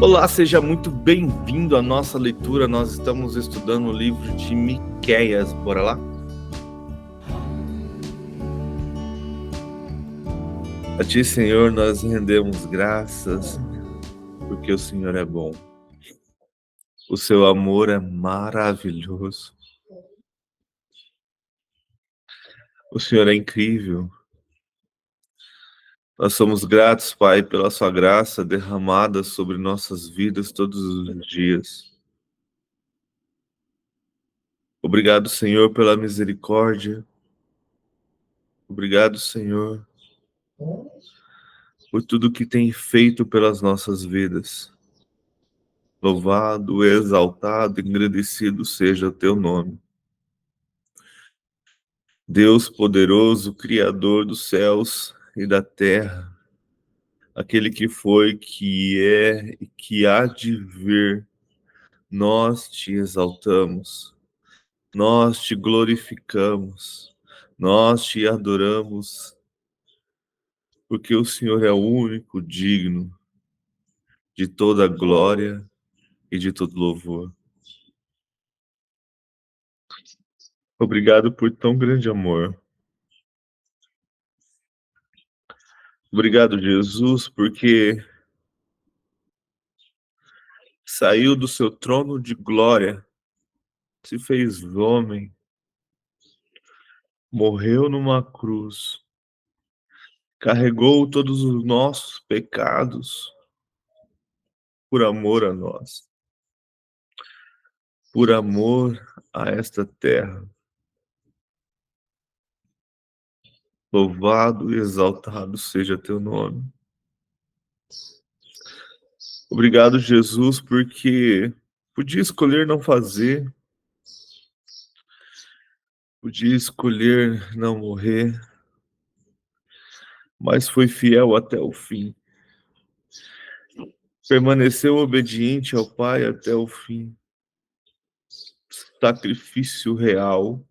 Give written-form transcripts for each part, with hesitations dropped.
Olá, seja muito bem-vindo à nossa leitura. Nós estamos estudando o livro de Miqueias. Bora lá? A Ti, Senhor, nós rendemos graças, porque o Senhor é bom. O seu amor é maravilhoso. O Senhor é incrível. Nós somos gratos, Pai, pela sua graça derramada sobre nossas vidas todos os dias. Obrigado, Senhor, pela misericórdia. Obrigado, Senhor, por tudo que tem feito pelas nossas vidas. Louvado, exaltado, engrandecido seja o teu nome. Deus poderoso, Criador dos céus e da terra, aquele que foi, que é e que há de vir, nós te exaltamos, nós te glorificamos, nós te adoramos, porque o Senhor é o único digno de toda glória e de todo louvor. Obrigado por tão grande amor. Obrigado, Jesus, porque saiu do seu trono de glória, se fez homem, morreu numa cruz, carregou todos os nossos pecados por amor a nós, por amor a esta terra. Louvado e exaltado seja teu nome. Obrigado, Jesus, porque podia escolher não fazer, podia escolher não morrer, mas foi fiel até o fim. Permaneceu obediente ao Pai até o fim. Sacrifício real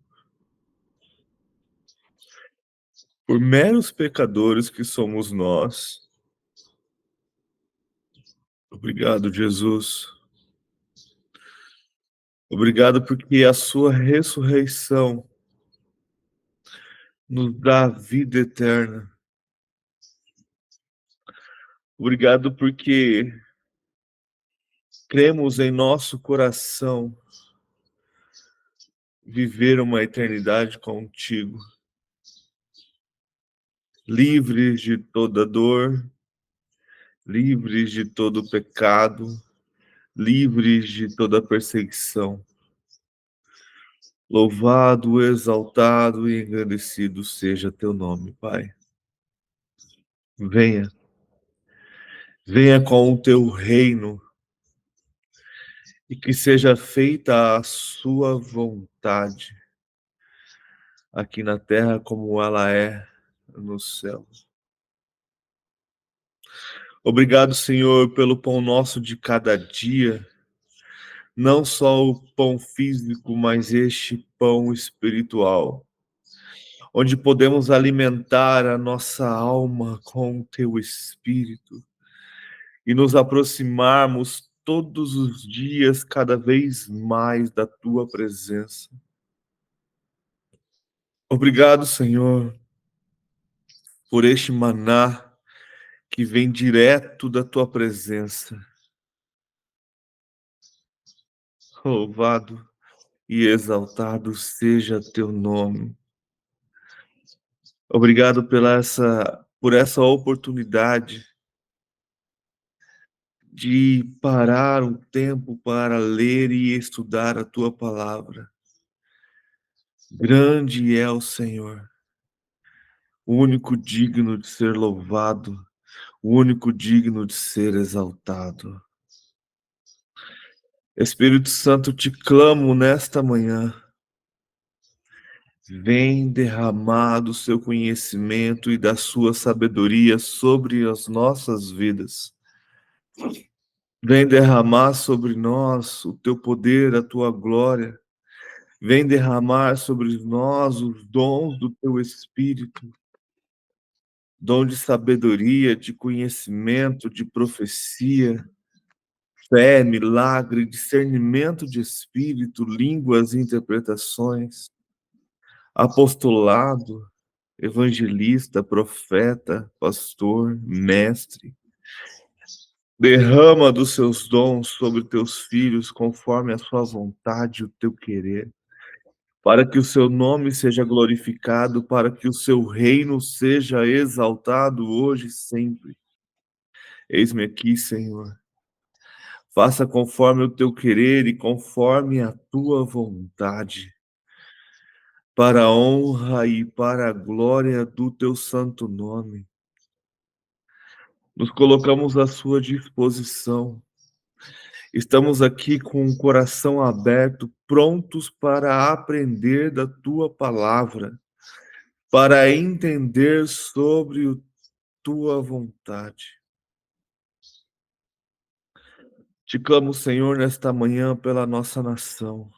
por meros pecadores que somos nós. Obrigado, Jesus. Obrigado porque a sua ressurreição nos dá vida eterna. Obrigado porque cremos em nosso coração viver uma eternidade contigo, livres de toda dor, livres de todo pecado, livres de toda perseguição. Louvado, exaltado e engrandecido seja teu nome, Pai. Venha, venha com o teu reino e que seja feita a sua vontade, aqui na terra como ela é no céu. Obrigado, Senhor, pelo pão nosso de cada dia, não só o pão físico, mas este pão espiritual, onde podemos alimentar a nossa alma com o teu Espírito e nos aproximarmos todos os dias cada vez mais da tua presença. Obrigado, Senhor, por este maná que vem direto da tua presença. Louvado e exaltado seja teu nome. Obrigado por essa oportunidade de parar um tempo para ler e estudar a tua palavra. Grande é o Senhor, o único digno de ser louvado, o único digno de ser exaltado. Espírito Santo, te clamo nesta manhã. Vem derramar do seu conhecimento e da sua sabedoria sobre as nossas vidas. Vem derramar sobre nós o teu poder, a tua glória. Vem derramar sobre nós os dons do teu Espírito. Dom de sabedoria, de conhecimento, de profecia. fé, milagre, discernimento de espírito, línguas e interpretações, apostolado, evangelista, profeta, pastor, mestre. Derrama dos seus dons sobre teus filhos, conforme a sua vontade e o teu querer, para que o seu nome seja glorificado, para que o seu reino seja exaltado hoje e sempre. Eis-me aqui, Senhor. Faça conforme o teu querer e conforme a tua vontade, para a honra e para a glória do teu santo nome. Nos colocamos à sua disposição. Estamos aqui com o coração aberto, prontos para aprender da tua palavra, para entender sobre a tua vontade. Te clamo, Senhor, nesta manhã pela nossa nação.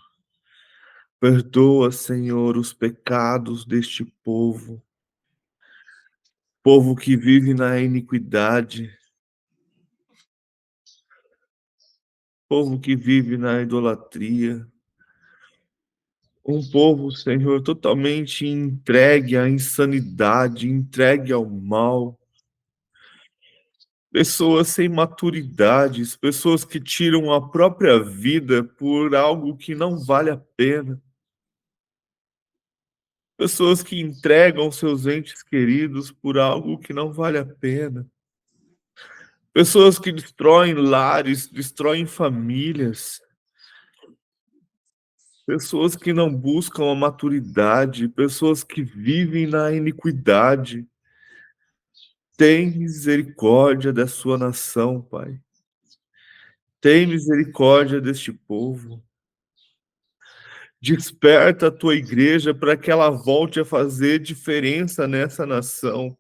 Perdoa, Senhor, os pecados deste povo que vive na iniquidade, povo que vive na idolatria, um povo, Senhor, totalmente entregue à insanidade, entregue ao mal, pessoas sem maturidades, pessoas que tiram a própria vida por algo que não vale a pena, pessoas que entregam seus entes queridos por algo que não vale a pena, pessoas que destroem lares, destroem famílias, pessoas que não buscam a maturidade, pessoas que vivem na iniquidade. Tem misericórdia da sua nação, Pai. Tem misericórdia deste povo. Desperta a tua igreja para que ela volte a fazer diferença nessa nação.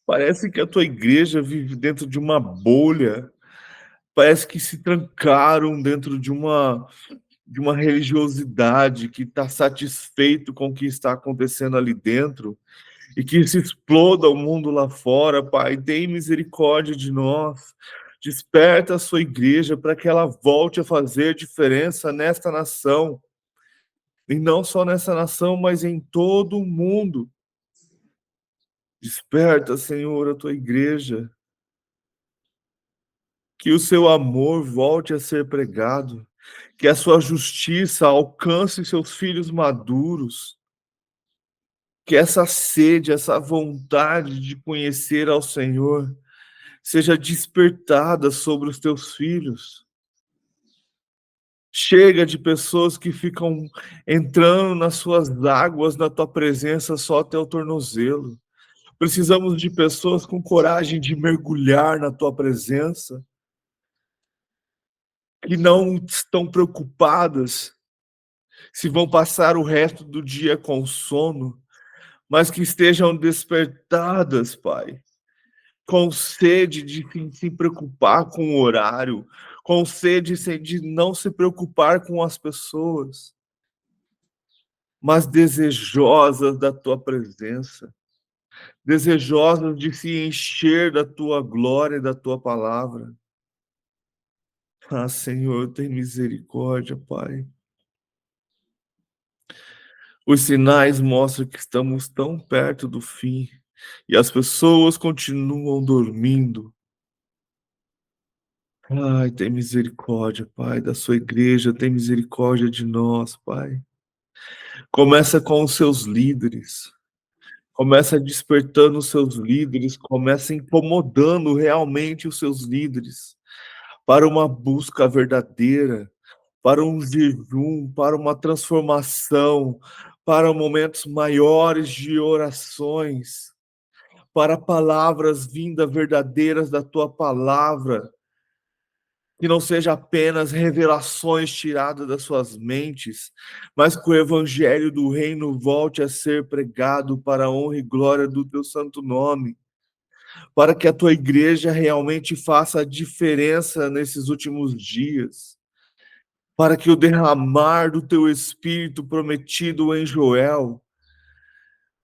Parece que a tua igreja vive dentro de uma bolha. Parece que se trancaram dentro de uma religiosidade, que está satisfeito com o que está acontecendo ali dentro e que se exploda o mundo lá fora. Pai, tem misericórdia de nós. Desperta a sua igreja para que ela volte a fazer diferença nesta nação. E não só nessa nação, mas em todo o mundo. Desperta, Senhor, a tua igreja. Que o seu amor volte a ser pregado. Que a sua justiça alcance seus filhos maduros. Que essa sede, essa vontade de conhecer ao Senhor seja despertada sobre os teus filhos. Chega de pessoas que ficam entrando nas suas águas, na tua presença, só até o tornozelo. Precisamos de pessoas com coragem de mergulhar na tua presença, que não estão preocupadas se vão passar o resto do dia com sono, mas que estejam despertadas, Pai, com sede de se preocupar com o horário, com sede de não se preocupar com as pessoas, mas desejosas da tua presença, desejosas de se encher da tua glória e da tua palavra. Ah, Senhor, tem misericórdia, Pai. Os sinais mostram que estamos tão perto do fim e as pessoas continuam dormindo. Ai, tem misericórdia, Pai, da sua igreja, tem misericórdia de nós, Pai. Começa com os seus líderes, começa despertando os seus líderes, começa incomodando realmente os seus líderes para uma busca verdadeira, para um jejum, para uma transformação, para momentos maiores de orações, para palavras vindas verdadeiras da tua palavra, que não seja apenas revelações tiradas das suas mentes, mas que o evangelho do reino volte a ser pregado para a honra e glória do teu santo nome, para que a tua igreja realmente faça a diferença nesses últimos dias, para que o derramar do teu espírito prometido em Joel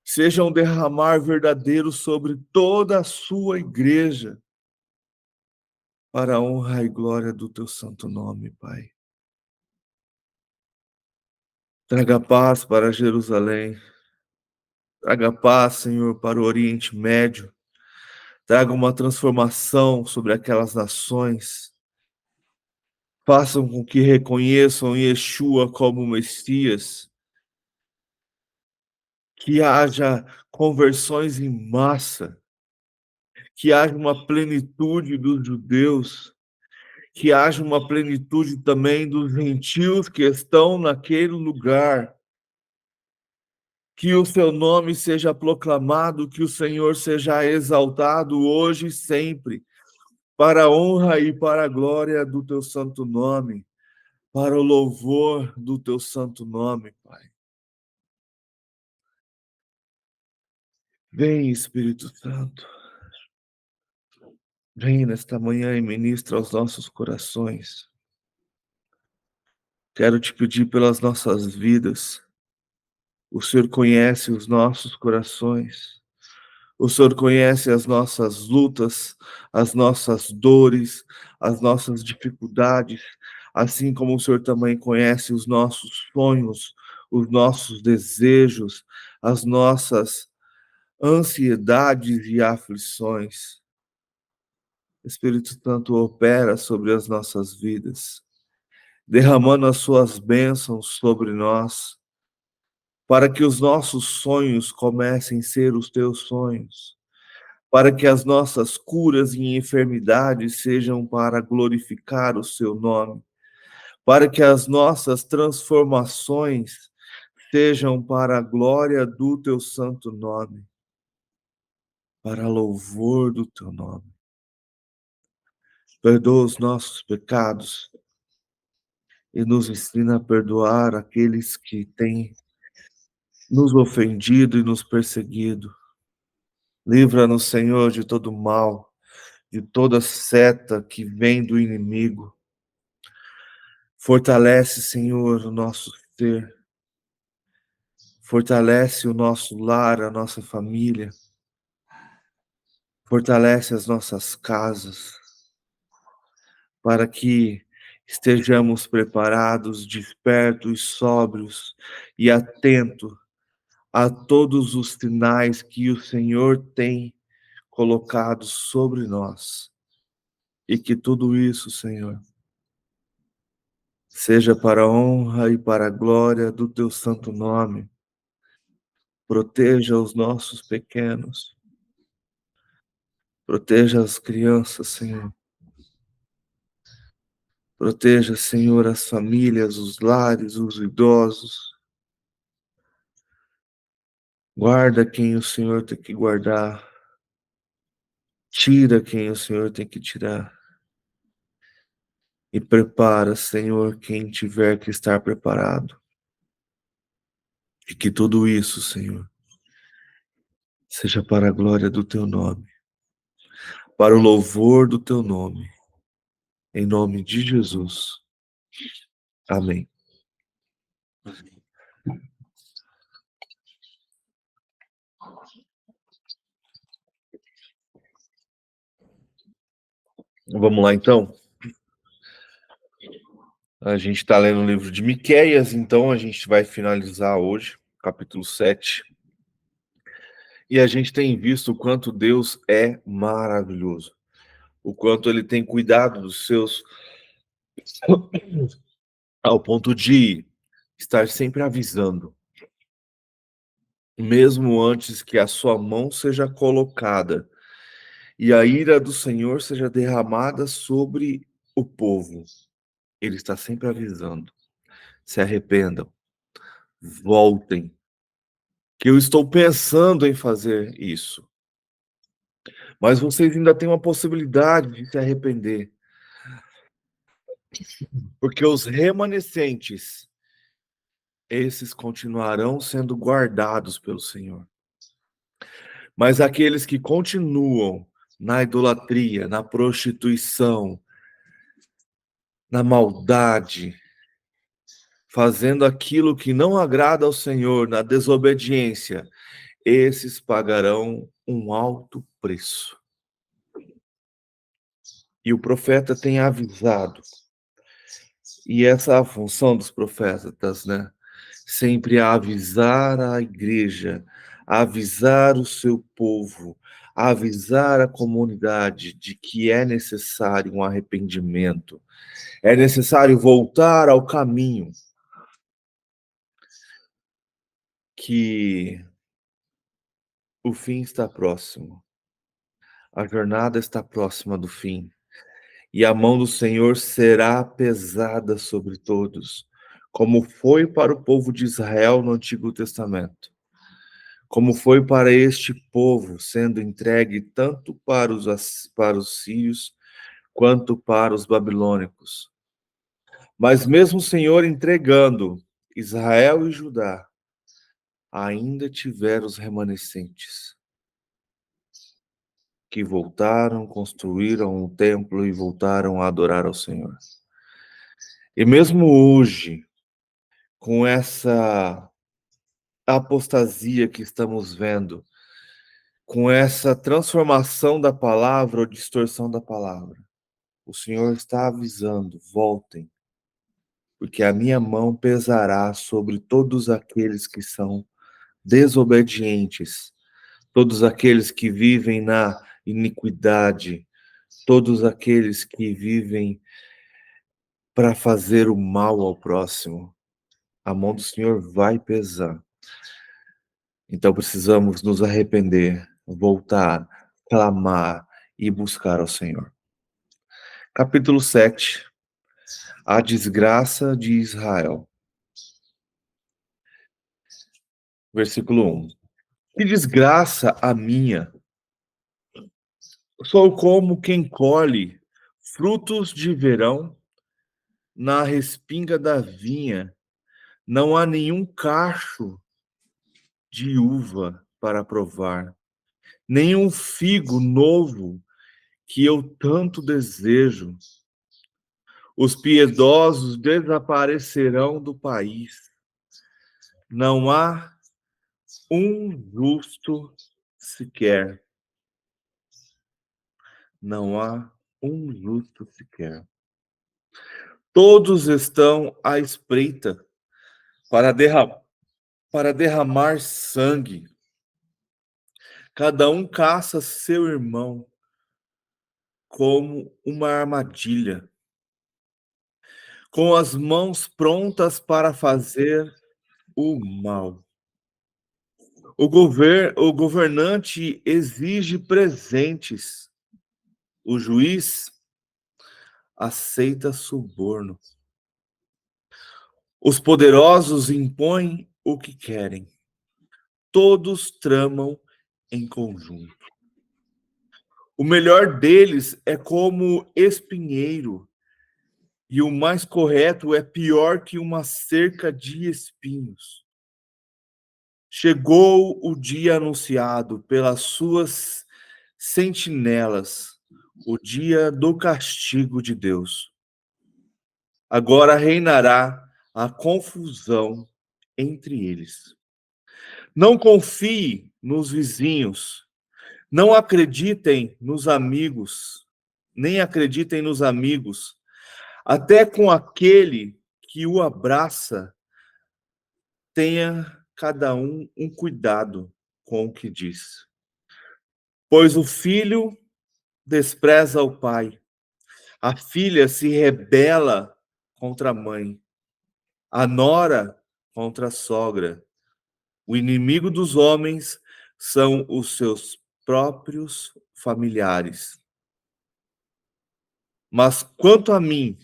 seja um derramar verdadeiro sobre toda a sua igreja, para a honra e glória do teu santo nome, Pai. Traga paz para Jerusalém, traga paz, Senhor, para o Oriente Médio, traga uma transformação sobre aquelas nações, façam com que reconheçam Yeshua como Messias, que haja conversões em massa, que haja uma plenitude dos judeus, que haja uma plenitude também dos gentios que estão naquele lugar, que o seu nome seja proclamado, que o Senhor seja exaltado hoje e sempre, para a honra e para a glória do teu santo nome, para o louvor do teu santo nome, Pai. Vem, Espírito Santo, vem nesta manhã e ministra aos nossos corações. Quero te pedir pelas nossas vidas. O Senhor conhece os nossos corações. O Senhor conhece as nossas lutas, as nossas dores, as nossas dificuldades, assim como o Senhor também conhece os nossos sonhos, os nossos desejos, as nossas ansiedades e aflições. Espírito Santo opera sobre as nossas vidas, derramando as suas bênçãos sobre nós, para que os nossos sonhos comecem a ser os teus sonhos, para que as nossas curas e enfermidades sejam para glorificar o seu nome, para que as nossas transformações sejam para a glória do teu santo nome, para louvor do teu nome. Perdoa os nossos pecados e nos ensina a perdoar aqueles que têm nos ofendido e nos perseguido. Livra-nos, Senhor, de todo mal, de toda seta que vem do inimigo. Fortalece, Senhor, o nosso ser. Fortalece o nosso lar, a nossa família. Fortalece as nossas casas, para que estejamos preparados, despertos, sóbrios e atentos a todos os sinais que o Senhor tem colocado sobre nós. E que tudo isso, Senhor, seja para a honra e para a glória do teu santo nome. Proteja os nossos pequenos. Proteja as crianças, Senhor. Proteja, Senhor, as famílias, os lares, os idosos. Guarda quem o Senhor tem que guardar. Tira quem o Senhor tem que tirar. E prepara, Senhor, quem tiver que estar preparado. E que tudo isso, Senhor, seja para a glória do teu nome, para o louvor do teu nome, em nome de Jesus. Amém. Vamos lá, então. A gente está lendo o livro de Miqueias, então a gente vai finalizar hoje, capítulo 7. E a gente tem visto o quanto Deus é maravilhoso, o quanto ele tem cuidado dos seus, ao ponto de estar sempre avisando, mesmo antes que a sua mão seja colocada e a ira do Senhor seja derramada sobre o povo. Ele está sempre avisando: se arrependam, voltem, que eu estou pensando em fazer isso. Mas vocês ainda têm uma possibilidade de se arrepender, porque os remanescentes, esses continuarão sendo guardados pelo Senhor. Mas aqueles que continuam na idolatria, na prostituição, na maldade, fazendo aquilo que não agrada ao Senhor, na desobediência, esses pagarão um alto preço. E o profeta tem avisado, e essa é a função dos profetas, né? Sempre avisar a igreja, avisar o seu povo, avisar a comunidade de que é necessário um arrependimento, é necessário voltar ao caminho, que o fim está próximo, a jornada está próxima do fim, e a mão do Senhor será pesada sobre todos, como foi para o povo de Israel no Antigo Testamento, como foi para este povo, sendo entregue tanto para os sírios quanto para os babilônicos. Mas mesmo o Senhor entregando Israel e Judá, ainda tiveram os remanescentes, que voltaram, construíram um templo e voltaram a adorar ao Senhor. E mesmo hoje, com essa apostasia que estamos vendo, com essa transformação da palavra ou distorção da palavra, o Senhor está avisando: voltem, porque a minha mão pesará sobre todos aqueles que são desobedientes, todos aqueles que vivem na iniquidade, todos aqueles que vivem para fazer o mal ao próximo. A mão do Senhor vai pesar. Então precisamos nos arrepender, voltar, clamar e buscar ao Senhor. Capítulo 7. A desgraça de Israel. Versículo 1. Que desgraça a minha! Sou como quem colhe frutos de verão na respinga da vinha. Não há nenhum cacho de uva para provar, nenhum figo novo que eu tanto desejo. Os piedosos desaparecerão do país. Não há um justo sequer. Não há um justo sequer. Todos estão à espreita para derramar sangue. Cada um caça seu irmão como uma armadilha, com as mãos prontas para fazer o mal. O governante exige presentes, o juiz aceita suborno. Os poderosos impõem o que querem. Todos tramam em conjunto. O melhor deles é como espinheiro, e o mais correto é pior que uma cerca de espinhos. Chegou o dia anunciado pelas suas sentinelas, o dia do castigo de Deus. Agora reinará a confusão entre eles. Não confie nos vizinhos, não acreditem nos amigos, nem acreditem nos amigos, até com aquele que o abraça, tenha cada um cuidado com o que diz. Pois o filho despreza o pai, a filha se rebela contra a mãe, a nora contra a sogra. O inimigo dos homens são os seus próprios familiares. Mas quanto a mim,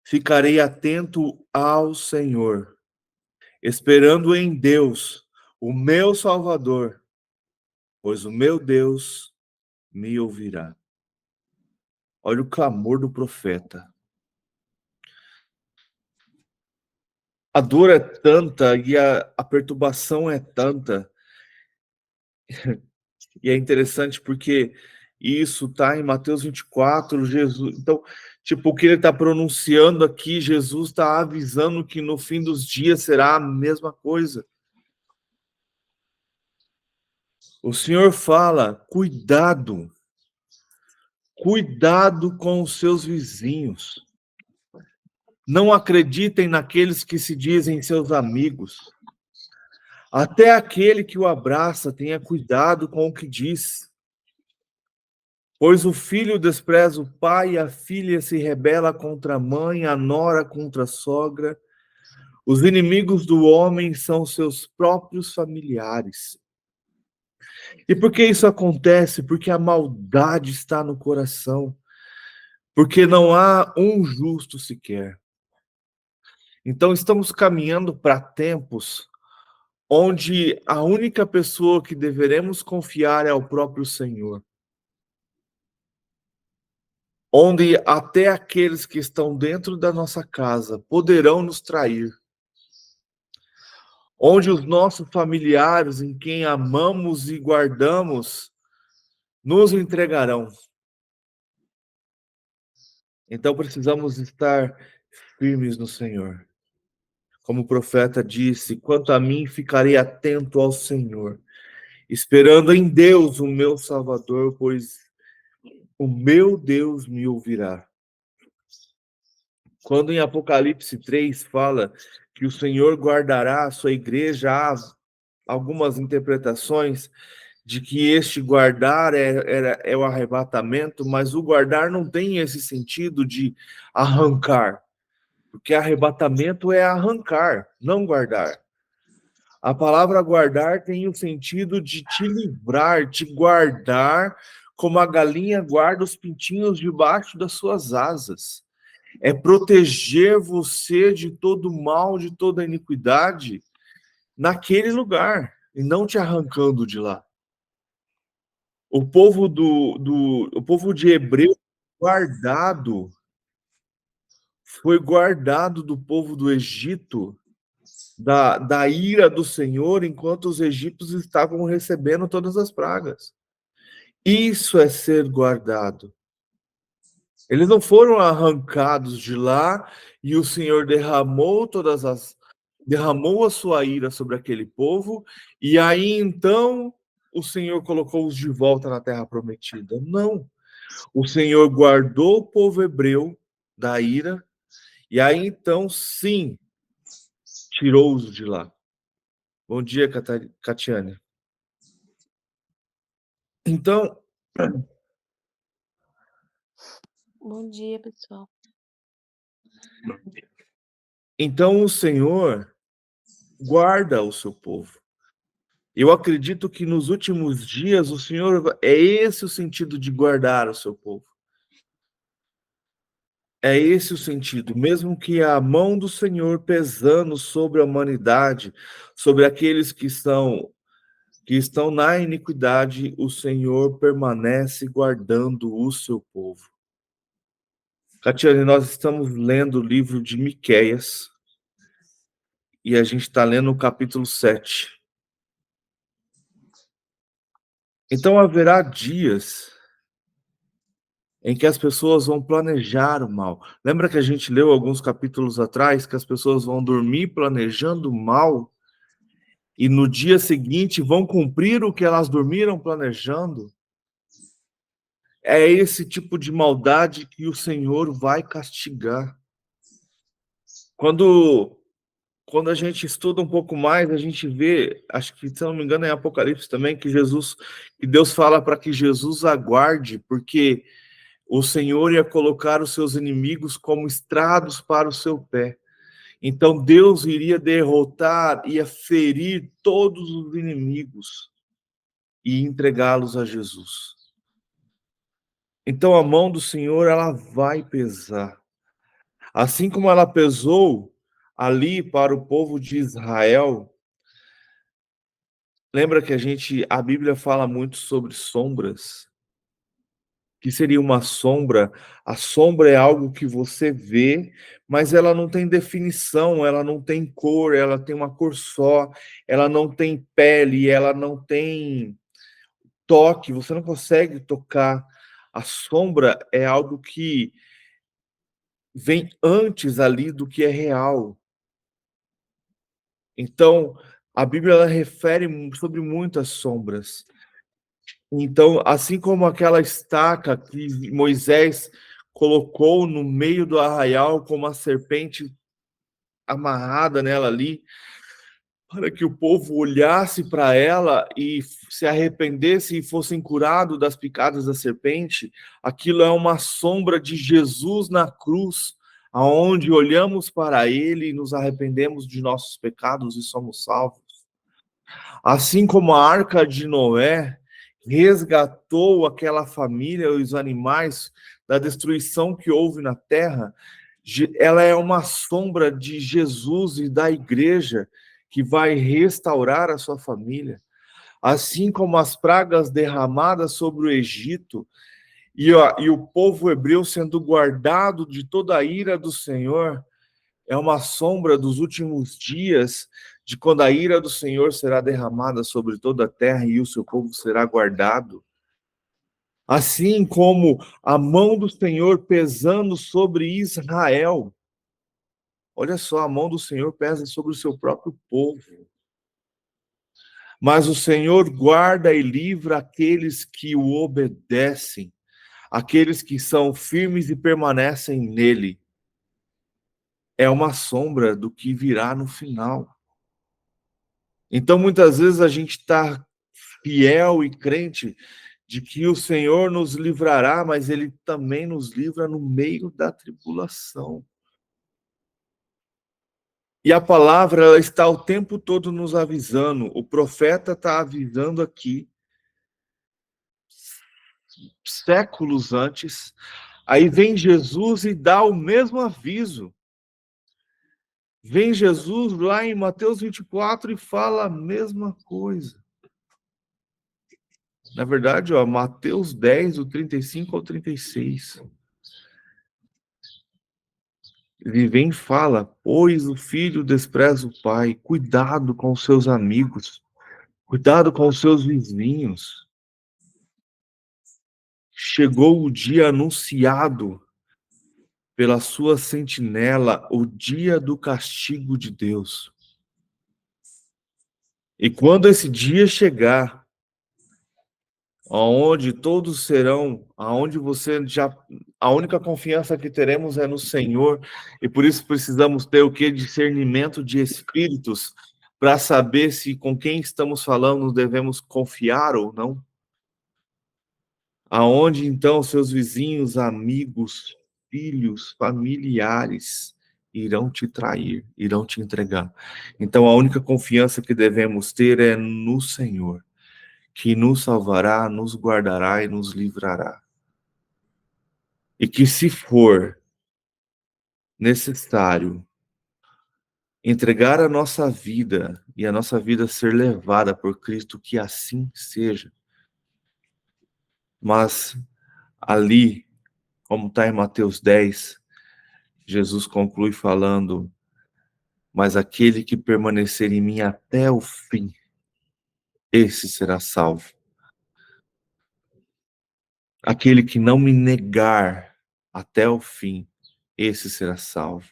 ficarei atento ao Senhor, esperando em Deus, o meu Salvador, pois o meu Deus me ouvirá. Olha o clamor do profeta. A dor é tanta e a perturbação é tanta. E é interessante porque isso está em Mateus 24, Jesus. Então, tipo, o que ele está pronunciando aqui, Jesus está avisando que no fim dos dias será a mesma coisa. O Senhor fala: cuidado, cuidado com os seus vizinhos. Não acreditem naqueles que se dizem seus amigos. Até aquele que o abraça, tenha cuidado com o que diz. Pois o filho despreza o pai, e a filha se rebela contra a mãe, a nora contra a sogra. Os inimigos do homem são seus próprios familiares. E por que isso acontece? Porque a maldade está no coração. Porque não há um justo sequer. Então estamos caminhando para tempos onde a única pessoa que deveremos confiar é o próprio Senhor. Onde até aqueles que estão dentro da nossa casa poderão nos trair. Onde os nossos familiares, em quem amamos e guardamos, nos entregarão. Então precisamos estar firmes no Senhor. Como o profeta disse: quanto a mim, ficarei atento ao Senhor, esperando em Deus, o meu Salvador, pois o meu Deus me ouvirá. Quando em Apocalipse 3 fala que o Senhor guardará a sua igreja, há algumas interpretações de que este guardar é o arrebatamento, mas o guardar não tem esse sentido de arrancar, porque arrebatamento é arrancar, não guardar. A palavra guardar tem o sentido de te livrar, te guardar, como a galinha guarda os pintinhos debaixo das suas asas. É proteger você de todo mal, de toda iniquidade, naquele lugar, e não te arrancando de lá. O povo o povo de Hebreu guardado, foi guardado do povo do Egito, da ira do Senhor, enquanto os egípcios estavam recebendo todas as pragas. Isso é ser guardado. Eles não foram arrancados de lá e o Senhor derramou a sua ira sobre aquele povo, e aí então o Senhor colocou-os de volta na terra prometida. Não. O Senhor guardou o povo hebreu da ira, e aí então sim tirou-os de lá. Bom dia, Catiane. Então, Bom dia, pessoal. então o Senhor guarda o seu povo. Eu acredito que nos últimos dias o Senhor, é esse o sentido de guardar o seu povo. É esse o sentido, mesmo que a mão do Senhor pesando sobre a humanidade, sobre aqueles que estão na iniquidade, o Senhor permanece guardando o seu povo. Catiane, nós estamos lendo o livro de Miqueias e a gente está lendo o capítulo 7. Então haverá dias em que as pessoas vão planejar o mal. Lembra que a gente leu alguns capítulos atrás que as pessoas vão dormir planejando o mal e no dia seguinte vão cumprir o que elas dormiram planejando? É esse tipo de maldade que o Senhor vai castigar. Quando a gente estuda um pouco mais, a gente vê, acho que, se não me engano, é Apocalipse também, que Deus fala para que Jesus aguarde, porque o Senhor ia colocar os seus inimigos como estrados para o seu pé. Então Deus iria derrotar, ia ferir todos os inimigos e entregá-los a Jesus. Então a mão do Senhor, ela vai pesar. Assim como ela pesou ali para o povo de Israel. Lembra que a Bíblia fala muito sobre sombras? Que seria uma sombra? A sombra é algo que você vê, mas ela não tem definição, ela não tem cor, ela tem uma cor só, ela não tem pele, ela não tem toque, você não consegue tocar. A sombra é algo que vem antes ali do que é real. Então, a Bíblia ela refere sobre muitas sombras. Então, assim como aquela estaca que Moisés colocou no meio do arraial com uma serpente amarrada nela ali, para que o povo olhasse para ela e se arrependesse e fossem curados das picadas da serpente, aquilo é uma sombra de Jesus na cruz, aonde olhamos para ele e nos arrependemos de nossos pecados e somos salvos. Assim como a arca de Noé resgatou aquela família e os animais da destruição que houve na terra, ela é uma sombra de Jesus e da igreja que vai restaurar a sua família. Assim como as pragas derramadas sobre o Egito e o povo hebreu sendo guardado de toda a ira do Senhor, é uma sombra dos últimos dias, de quando a ira do Senhor será derramada sobre toda a terra e o seu povo será guardado. Assim como a mão do Senhor pesando sobre Israel. Olha só, a mão do Senhor pesa sobre o seu próprio povo. Mas o Senhor guarda e livra aqueles que o obedecem, aqueles que são firmes e permanecem nele. É uma sombra do que virá no final. Então, muitas vezes a gente está fiel e crente de que o Senhor nos livrará, mas Ele também nos livra no meio da tribulação. E a palavra ela está o tempo todo nos avisando. O profeta está avisando aqui, séculos antes. Aí vem Jesus e dá o mesmo aviso. Vem Jesus lá em Mateus 24 e fala a mesma coisa. Na verdade, ó, Mateus 10, do 35 ao 36. Ele vem e fala, pois o filho despreza o pai, cuidado com os seus amigos, cuidado com os seus vizinhos. Chegou o dia anunciado pela sua sentinela, o dia do castigo de Deus. E quando esse dia chegar, aonde todos serão, aonde você já, a única confiança que teremos é no Senhor, e por isso precisamos ter o que? Discernimento de espíritos, para saber se com quem estamos falando devemos confiar ou não. Aonde então seus vizinhos, amigos, filhos, familiares irão te trair, irão te entregar. Então a única confiança que devemos ter é no Senhor, que nos salvará, nos guardará e nos livrará. E que se for necessário entregar a nossa vida e a nossa vida ser levada por Cristo, que assim seja. Mas ali, como está em Mateus 10, Jesus conclui falando, mas aquele que permanecer em mim até o fim, esse será salvo. Aquele que não me negar até o fim, esse será salvo.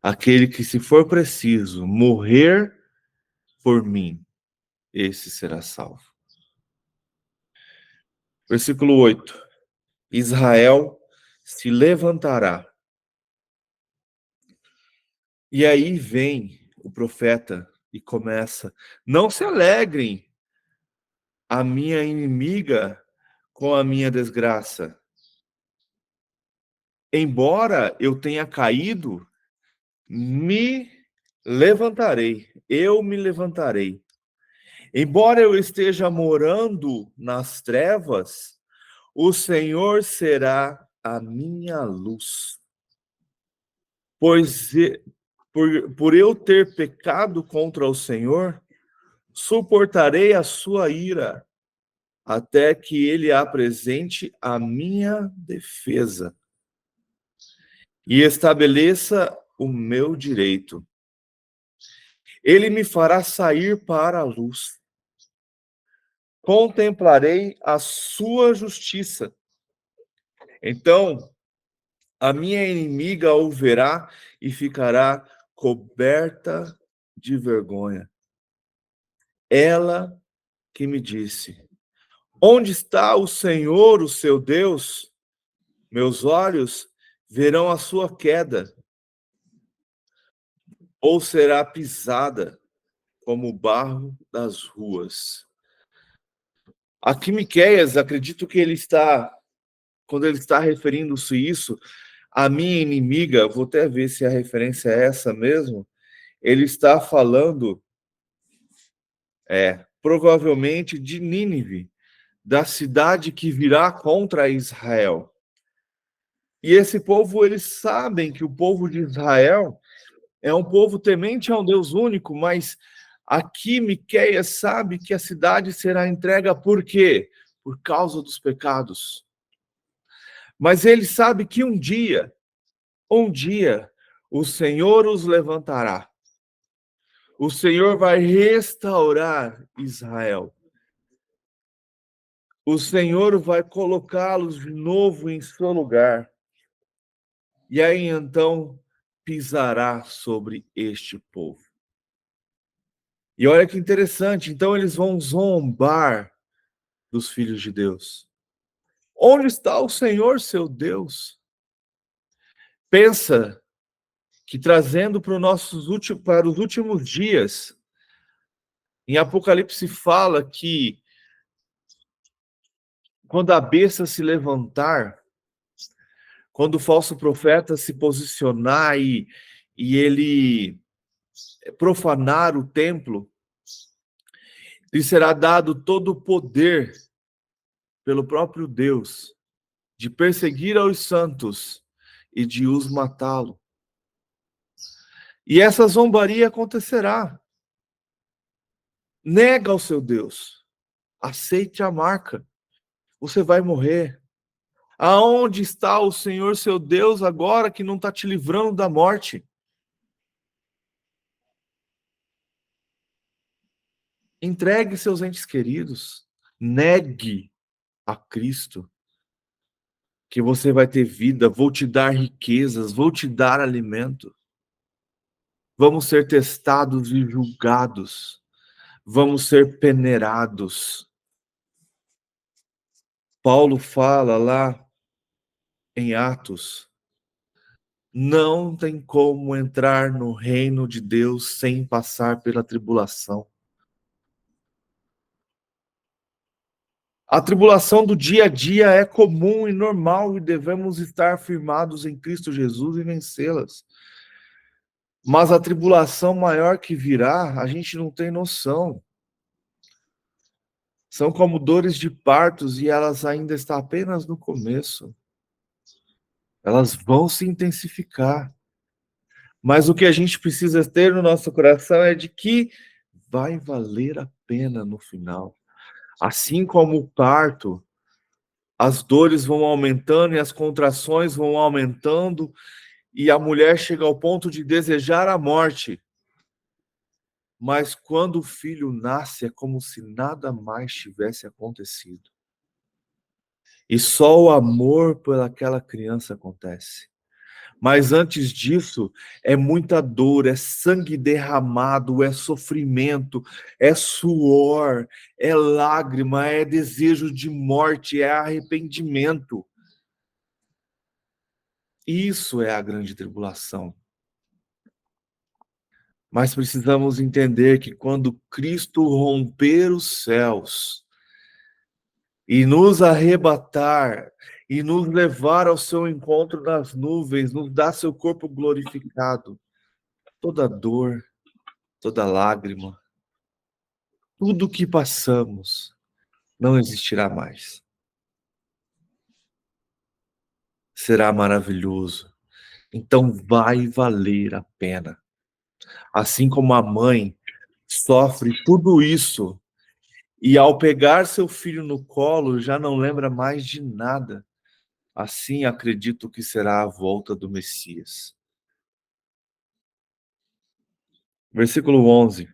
Aquele que, se for preciso, morrer por mim, esse será salvo. Versículo 8. Israel se levantará. E aí vem o profeta e começa, não se alegrem, a minha inimiga, com a minha desgraça. Embora eu tenha caído, me levantarei, eu me levantarei. Embora eu esteja morando nas trevas, o Senhor será a minha luz. Pois por eu ter pecado contra o Senhor, suportarei a sua ira, até que ele apresente a minha defesa e estabeleça o meu direito. Ele me fará sair para a luz. Contemplarei a sua justiça. Então, a minha inimiga o verá e ficará coberta de vergonha. Ela que me disse, Onde está o Senhor, o seu Deus? Meus olhos verão a sua queda, ou será pisada como o barro das ruas. Aqui Miqueias, acredito que quando ele está referindo-se isso, a minha inimiga, vou até ver se a referência é essa mesmo, ele está falando, provavelmente de Nínive, da cidade que virá contra Israel. E esse povo, eles sabem que o povo de Israel é um povo temente a um Deus único, mas aqui Miqueias sabe que a cidade será entregue por quê? Por causa dos pecados. Mas ele sabe que um dia, o Senhor os levantará. O Senhor vai restaurar Israel. O Senhor vai colocá-los de novo em seu lugar. E aí então pisará sobre este povo. E olha que interessante, então eles vão zombar dos filhos de Deus. Onde está o Senhor, seu Deus? Pensa que trazendo para os últimos dias, em Apocalipse fala que quando a besta se levantar, quando o falso profeta se posicionar e ele profanar o templo, lhe será dado todo o poder pelo próprio Deus de perseguir aos santos e de os matá-lo. E essa zombaria acontecerá. Nega ao seu Deus. Aceite a marca. Você vai morrer. Aonde está o Senhor, seu Deus, agora que não está te livrando da morte? Entregue seus entes queridos. Negue a Cristo que você vai ter vida. Vou te dar riquezas, vou te dar alimento. Vamos ser testados e julgados. Vamos ser peneirados. Paulo fala lá em Atos, não tem como entrar no reino de Deus sem passar pela tribulação. A tribulação do dia a dia é comum e normal e devemos estar firmados em Cristo Jesus e vencê-las. Mas a tribulação maior que virá, a gente não tem noção. São como dores de partos e elas ainda estão apenas no começo. Elas vão se intensificar. Mas o que a gente precisa ter no nosso coração é de que vai valer a pena no final. Assim como o parto, as dores vão aumentando e as contrações vão aumentando e a mulher chega ao ponto de desejar a morte. Mas quando o filho nasce, é como se nada mais tivesse acontecido. E só o amor por aquela criança acontece. Mas antes disso, é muita dor, é sangue derramado, é sofrimento, é suor, é lágrima, é desejo de morte, é arrependimento. Isso é a grande tribulação. Mas precisamos entender que quando Cristo romper os céus e nos arrebatar e nos levar ao seu encontro nas nuvens, nos dar seu corpo glorificado, toda dor, toda lágrima, tudo que passamos não existirá mais. Será maravilhoso. Então vai valer a pena. Assim como a mãe sofre tudo isso e ao pegar seu filho no colo já não lembra mais de nada, assim acredito que será a volta do Messias. Versículo 11.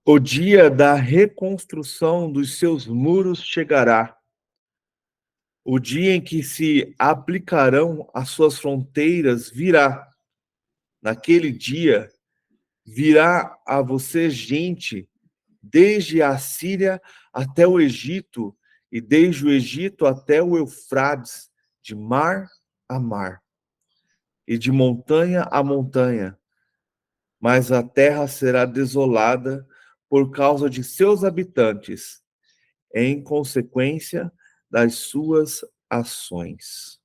O dia da reconstrução dos seus muros chegará. O dia em que se aplicarão as suas fronteiras virá. Naquele dia, virá a você gente desde a Síria até o Egito, e desde o Egito até o Eufrates, de mar a mar, e de montanha a montanha. Mas a terra será desolada por causa de seus habitantes, em consequência das suas ações.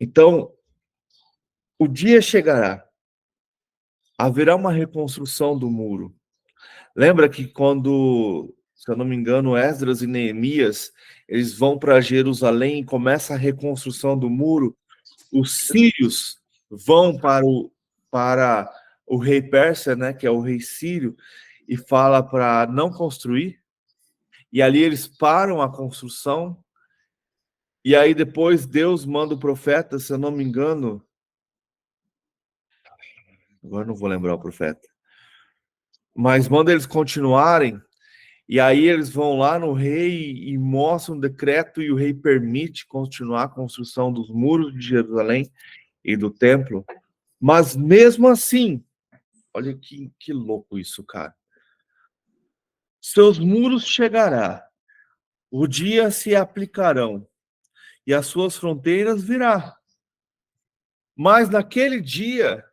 Então, o dia chegará, haverá uma reconstrução do muro. Lembra que quando, se eu não me engano, Esdras e Neemias, eles vão para Jerusalém e começa a reconstrução do muro, os sírios vão para o rei persa, né, que é o rei sírio, e fala para não construir, e ali eles param a construção, e aí depois Deus manda o profeta, se eu não me engano, agora não vou lembrar o profeta, mas manda eles continuarem, e aí eles vão lá no rei e mostram um decreto, e o rei permite continuar a construção dos muros de Jerusalém e do templo, mas mesmo assim, olha que louco isso, cara. Seus muros chegará, o dia se aplicarão, e as suas fronteiras virá. Mas naquele dia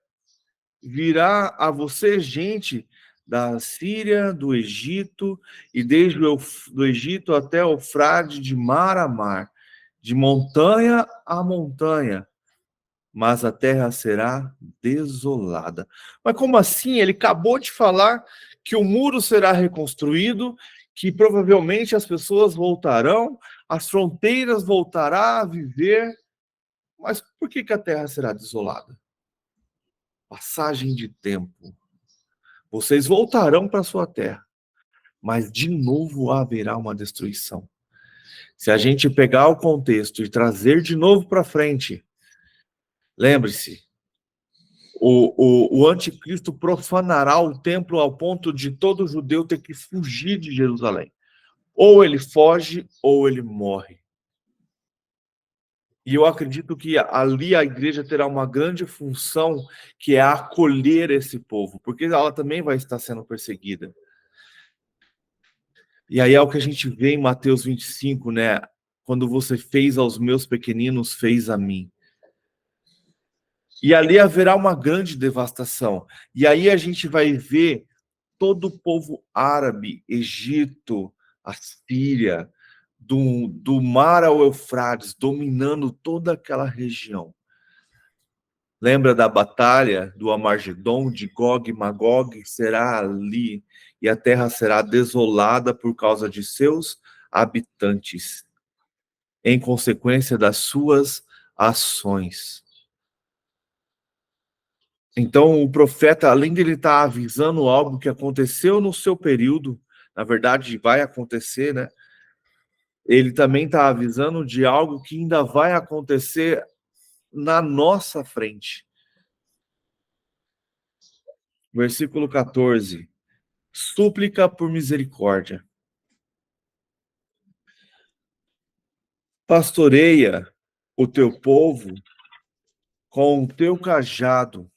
virá a você gente da Síria, do Egito, e desde do Egito até o Eufrate, de mar a mar, de montanha a montanha, mas a terra será desolada. Mas como assim? Ele acabou de falar que o muro será reconstruído, que provavelmente as pessoas voltarão, as fronteiras voltarão a viver, mas por que a terra será desolada? Passagem de tempo. Vocês voltarão para sua terra, mas de novo haverá uma destruição. Se a gente pegar o contexto e trazer de novo para frente, lembre-se, o anticristo profanará o templo ao ponto de todo judeu ter que fugir de Jerusalém. Ou ele foge, ou ele morre. E eu acredito que ali a igreja terá uma grande função, que é acolher esse povo, porque ela também vai estar sendo perseguida. E aí é o que a gente vê em Mateus 25, né? Quando você fez aos meus pequeninos, fez a mim. E ali haverá uma grande devastação. E aí a gente vai ver todo o povo árabe, Egito, a Síria, do mar ao Eufrates, dominando toda aquela região. Lembra da batalha do Amargedon, de Gog e Magog? Será ali, e a terra será desolada por causa de seus habitantes, em consequência das suas ações. Então, o profeta, além de ele estar avisando algo que aconteceu no seu período, na verdade vai acontecer, né? Ele também está avisando de algo que ainda vai acontecer na nossa frente. Versículo 14. Súplica por misericórdia. Pastoreia o teu povo com o teu cajado,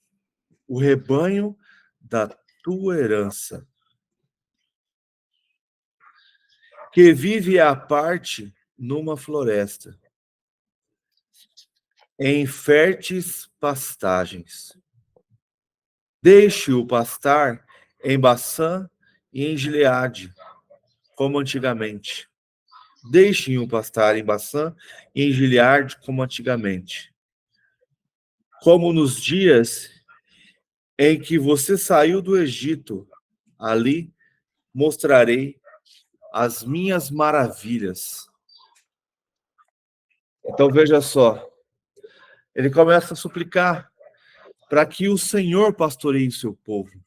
o rebanho da tua herança, que vive à parte numa floresta, em férteis pastagens. Deixe-o pastar em Baçã e em Gileade, como antigamente. Deixem-o pastar em Baçã e em Gileade, como antigamente. Como nos dias em que você saiu do Egito, ali mostrarei as minhas maravilhas. Então veja só, ele começa a suplicar para que o Senhor pastoreie o seu povo.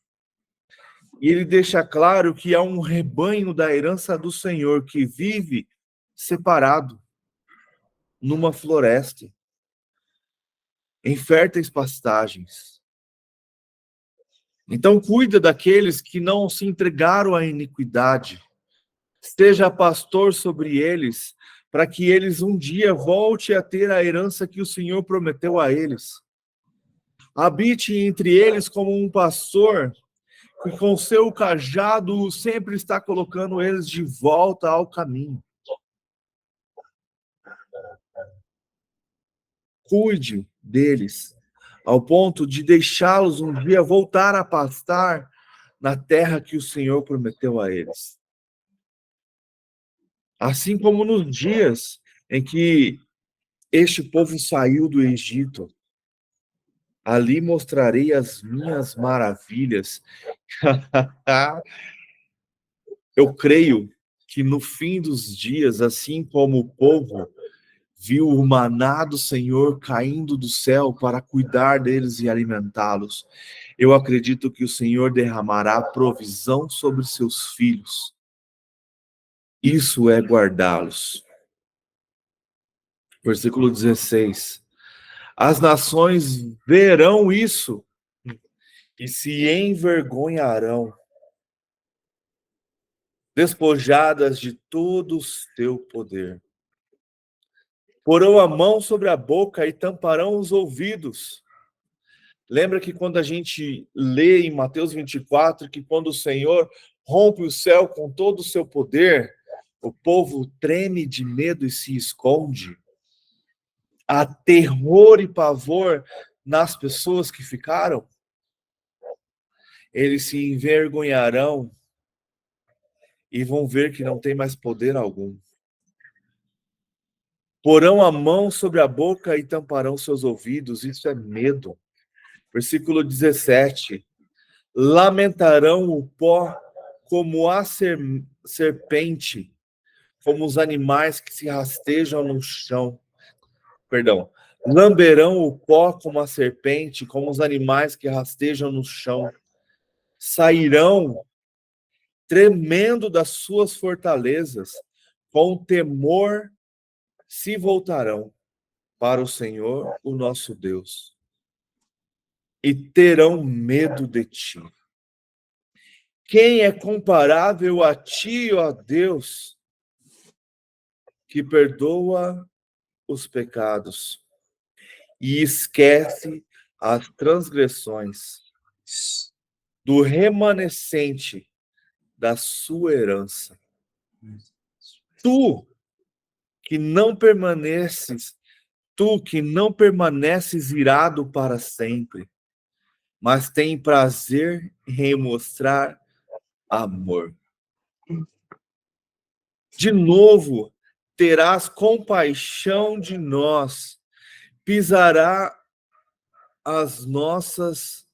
E ele deixa claro que há um rebanho da herança do Senhor que vive separado numa floresta, em férteis pastagens. Então cuida daqueles que não se entregaram à iniquidade. Esteja pastor sobre eles, para que eles um dia voltem a ter a herança que o Senhor prometeu a eles. Habite entre eles como um pastor que com seu cajado sempre está colocando eles de volta ao caminho. Cuide deles, ao ponto de deixá-los um dia voltar a pastar na terra que o Senhor prometeu a eles. Assim como nos dias em que este povo saiu do Egito, ali mostrarei as minhas maravilhas. Eu creio que no fim dos dias, assim como o povo viu o maná do Senhor caindo do céu para cuidar deles e alimentá-los, eu acredito que o Senhor derramará provisão sobre seus filhos. Isso é guardá-los. Versículo 16. As nações verão isso e se envergonharão, despojadas de todo o teu poder. Porão a mão sobre a boca e tamparão os ouvidos. Lembra que quando a gente lê em Mateus 24, que quando o Senhor rompe o céu com todo o seu poder, o povo treme de medo e se esconde. Há terror e pavor nas pessoas que ficaram. Eles se envergonharão e vão ver que não tem mais poder algum. Porão a mão sobre a boca e tamparão seus ouvidos. Isso é medo. Versículo 17. Lamentarão o pó como a serpente, como os animais que se rastejam no chão. Perdão. Lamberão o pó como a serpente, como os animais que rastejam no chão. Sairão tremendo das suas fortalezas, com temor se voltarão para o Senhor, o nosso Deus, e terão medo de ti. Quem é comparável a ti, ó Deus, que perdoa os pecados e esquece as transgressões do remanescente da sua herança? Tu que não permaneces irado para sempre, mas tem prazer em mostrar amor. De novo, terás compaixão de nós, pisarás as nossas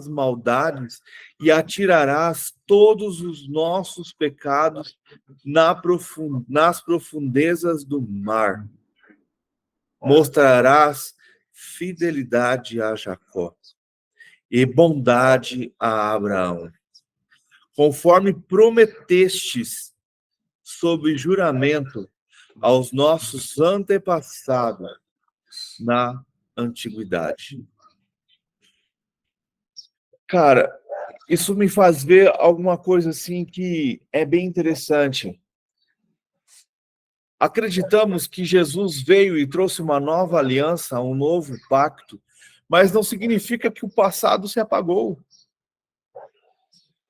maldades e atirarás todos os nossos pecados nas profundezas do mar. Mostrarás fidelidade a Jacó e bondade a Abraão, conforme prometestes sob juramento aos nossos antepassados na antiguidade. Cara, isso me faz ver alguma coisa assim que é bem interessante. Acreditamos que Jesus veio e trouxe uma nova aliança, um novo pacto, mas não significa que o passado se apagou.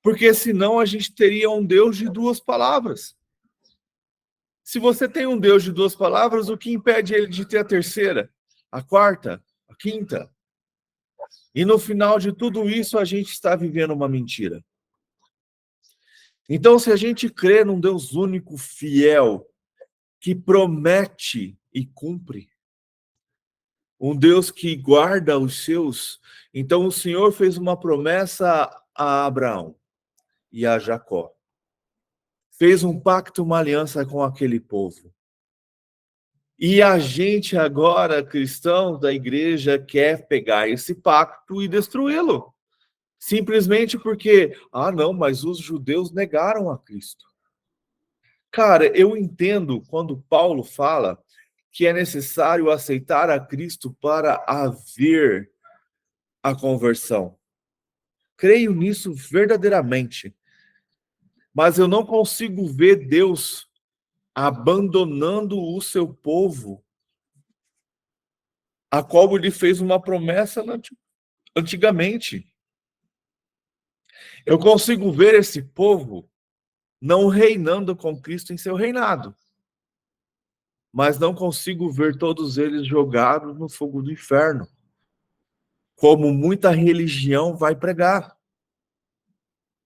Porque senão a gente teria um Deus de duas palavras. Se você tem um Deus de duas palavras, o que impede ele de ter a terceira, a quarta, a quinta? E no final de tudo isso, a gente está vivendo uma mentira. Então, se a gente crê num Deus único, fiel, que promete e cumpre, um Deus que guarda os seus, então o Senhor fez uma promessa a Abraão e a Jacó. Fez um pacto, uma aliança com aquele povo. E a gente agora, cristãos da igreja, quer pegar esse pacto e destruí-lo. Simplesmente porque, não, mas os judeus negaram a Cristo. Cara, eu entendo quando Paulo fala que é necessário aceitar a Cristo para haver a conversão. Creio nisso verdadeiramente. Mas eu não consigo ver Deus abandonando o seu povo, a qual ele fez uma promessa antigamente. Eu consigo ver esse povo não reinando com Cristo em seu reinado, mas não consigo ver todos eles jogados no fogo do inferno, como muita religião vai pregar.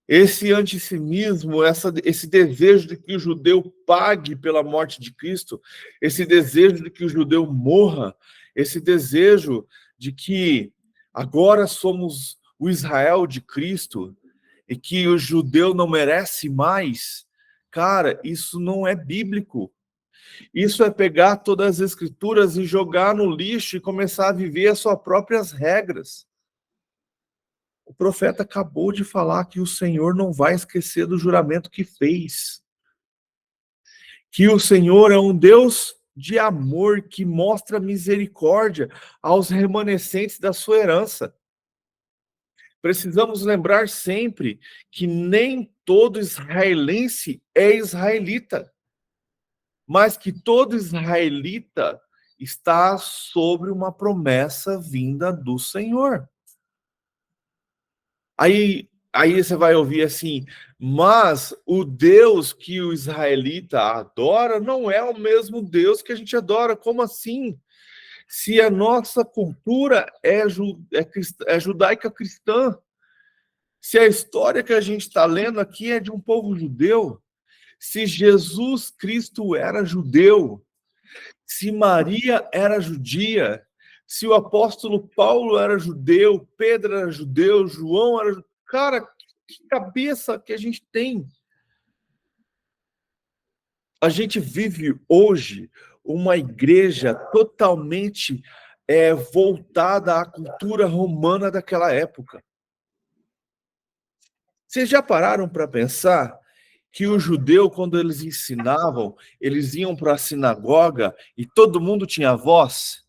Esse antissemitismo, esse desejo de que o judeu pague pela morte de Cristo, esse desejo de que o judeu morra, esse desejo de que agora somos o Israel de Cristo e que o judeu não merece mais, cara, isso não é bíblico. Isso é pegar todas as escrituras e jogar no lixo e começar a viver as suas próprias regras. O profeta acabou de falar que o Senhor não vai esquecer do juramento que fez. Que o Senhor é um Deus de amor que mostra misericórdia aos remanescentes da sua herança. Precisamos lembrar sempre que nem todo israelense é israelita, mas que todo israelita está sobre uma promessa vinda do Senhor. Aí você vai ouvir assim, mas o Deus que o israelita adora não é o mesmo Deus que a gente adora. Como assim? Se a nossa cultura é judaica cristã, se a história que a gente está lendo aqui é de um povo judeu, se Jesus Cristo era judeu, se Maria era judia, se o apóstolo Paulo era judeu, Pedro era judeu, João era judeu, cara, que cabeça que a gente tem. A gente vive hoje uma igreja totalmente voltada à cultura romana daquela época. Vocês já pararam para pensar que o judeu, quando eles ensinavam, eles iam para a sinagoga e todo mundo tinha voz?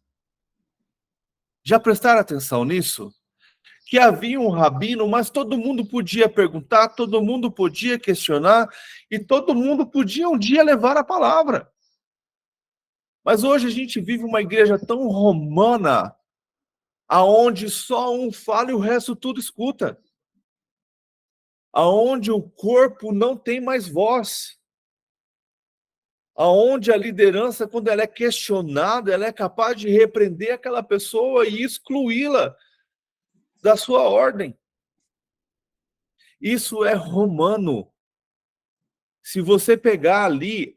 Já prestaram atenção nisso? Que havia um rabino, mas todo mundo podia perguntar, todo mundo podia questionar e todo mundo podia um dia levar a palavra. Mas hoje a gente vive uma igreja tão romana, aonde só um fala e o resto tudo escuta. Aonde o corpo não tem mais voz. Aonde a liderança, quando ela é questionada, ela é capaz de repreender aquela pessoa e excluí-la da sua ordem. Isso é romano. Se você pegar ali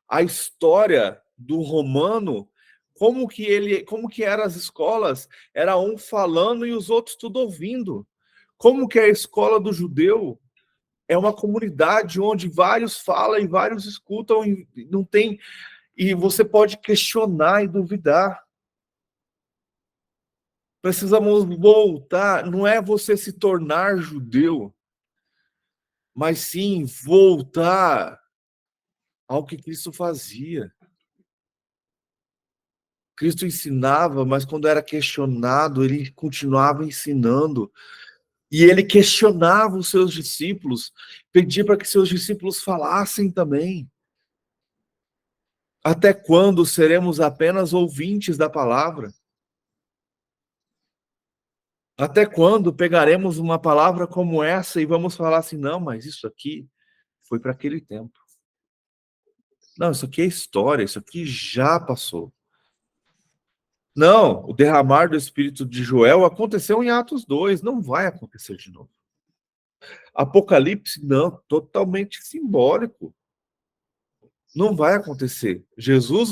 a história do romano, como que eram as escolas? Era um falando e os outros tudo ouvindo. Como que é a escola do judeu? É uma comunidade onde vários falam e vários escutam e não tem, e você pode questionar e duvidar. Precisamos voltar, não é você se tornar judeu, mas sim voltar ao que Cristo fazia. Cristo ensinava, mas quando era questionado, ele continuava ensinando. E ele questionava os seus discípulos, pedia para que seus discípulos falassem também. Até quando seremos apenas ouvintes da palavra? Até quando pegaremos uma palavra como essa e vamos falar assim, não, mas isso aqui foi para aquele tempo. Não, isso aqui é história, isso aqui já passou. Não, o derramar do Espírito de Joel aconteceu em Atos 2, não vai acontecer de novo. Apocalipse, não, totalmente simbólico. Não vai acontecer. Jesus